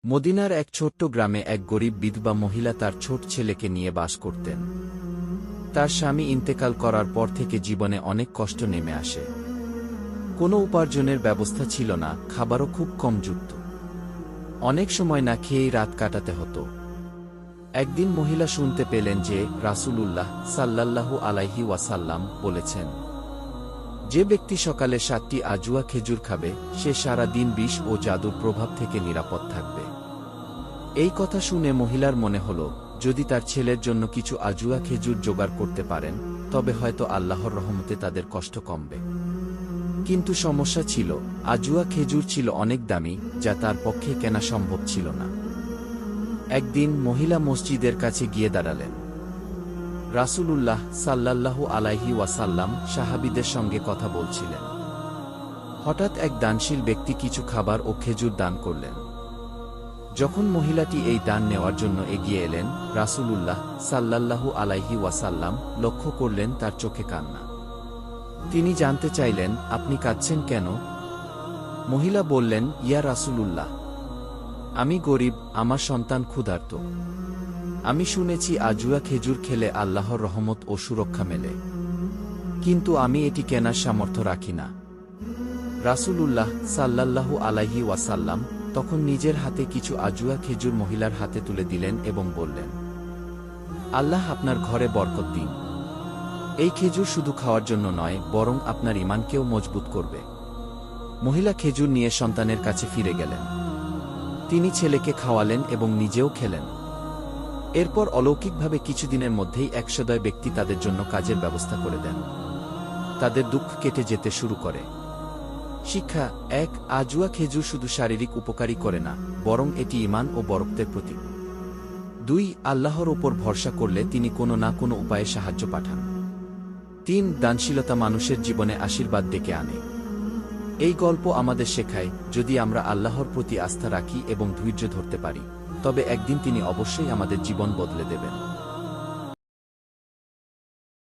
মদিনার এক ছোট্ট গ্রামে এক গরিব বিধবা মহিলা তার ছোট ছেলেকে নিয়ে বাস করতেন। তার স্বামী ইন্তেকাল করার পর থেকে জীবনে অনেক কষ্ট নেমে আসে। কোনো উপার্জনের ব্যবস্থা ছিল না, খাবারও খুব কম যুক্ত। অনেক সময় না খেয়েই রাত কাটাতে হতো। একদিন মহিলা শুনতে পেলেন যে রাসূলুল্লাহ সাল্লাল্লাহু আলাইহি ওয়াসাল্লাম বলেছেন, যে ব্যক্তি সকালে 7টি আজুয়া খেজুর খাবে সে সারা দিন বিষ ও জাদুর প্রভাব থেকে নিরাপদ থাকবে। এই কথা শুনে মহিলার মনে হল, যদি তার ছেলের জন্য কিছু আজুয়া খেজুর জোগাড় করতে পারেন তবে হয়তো আল্লাহর রহমতে তাদের কষ্ট কমবে। কিন্তু সমস্যা ছিল, আজুয়া খেজুর ছিল অনেক দামি, যা তার পক্ষে কেনা সম্ভব ছিল না। একদিন মহিলা মসজিদের কাছে গিয়ে দাঁড়ালেন। রাসূলুল্লাহ সাল্লাল্লাহু আলাইহি ওয়াসাল্লাম সাহাবীদের সঙ্গে কথা বলছিলেন। হঠাৎ এক দানশীল ব্যক্তি কিছু খাবার ও খেজুর দান করলেন। যখন মহিলাটি এই দান নেওয়ার জন্য এগিয়ে এলেন, রাসূলুল্লাহ সাল্লাল্লাহু আলাইহি ওয়াসাল্লাম লক্ষ্য করলেন তার চোখে কান্না। তিনি জানতে চাইলেন, আপনি কাঁদছেন কেন? মহিলা বললেন, ইয়া রাসূলুল্লাহ, আমি গরিব, আমার সন্তান ক্ষুধার্ত। আমি শুনেছি আজুয়া খেজুর খেলে আল্লাহর রহমত ও সুরক্ষা মেলে, কিন্তু আমি এটি কেনার সামর্থ্য রাখি না। রাসূলুল্লাহ সাল্লাল্লাহু আলাইহি ওয়াসাল্লাম তখন নিজের হাতে কিছু আজুয়া খেজুর মহিলার হাতে তুলে দিলেন এবং বললেন, আল্লাহ আপনার ঘরে বরকত দিন। এই খেজুর শুধু খাওয়ার জন্য নয়, বরং আপনার ঈমানকেও মজবুত করবে। মহিলা খেজুর নিয়ে সন্তানের কাছে ফিরে গেলেন। তিনি ছেলেকে খাওয়ালেন এবং নিজেও খেলেন। এরপর অলৌকিকভাবে কিছুদিনের মধ্যেই 100 ব্যক্তি তাদের জন্য কাজের ব্যবস্থা করে দেন। তাদের দুঃখ কেটে যেতে শুরু করে। শিক্ষা 1. আজুয়া খেজুর শুধু শারীরিক উপকারী করে না, বরং এটি ঈমান ও বরকতের প্রতীক। 2. আল্লাহর ওপর ভরসা করলে তিনি কোনো না কোনো উপায়ে সাহায্য পাঠান। 3. দানশীলতা মানুষের জীবনে আশীর্বাদ ডেকে আনে। এই গল্প আমাদের শেখায়, যদি আমরা আল্লাহর প্রতি আস্থা রাখি এবং ধৈর্য ধরতে পারি, তবে একদিন তিনি অবশ্যই আমাদের জীবন বদলে দেবেন।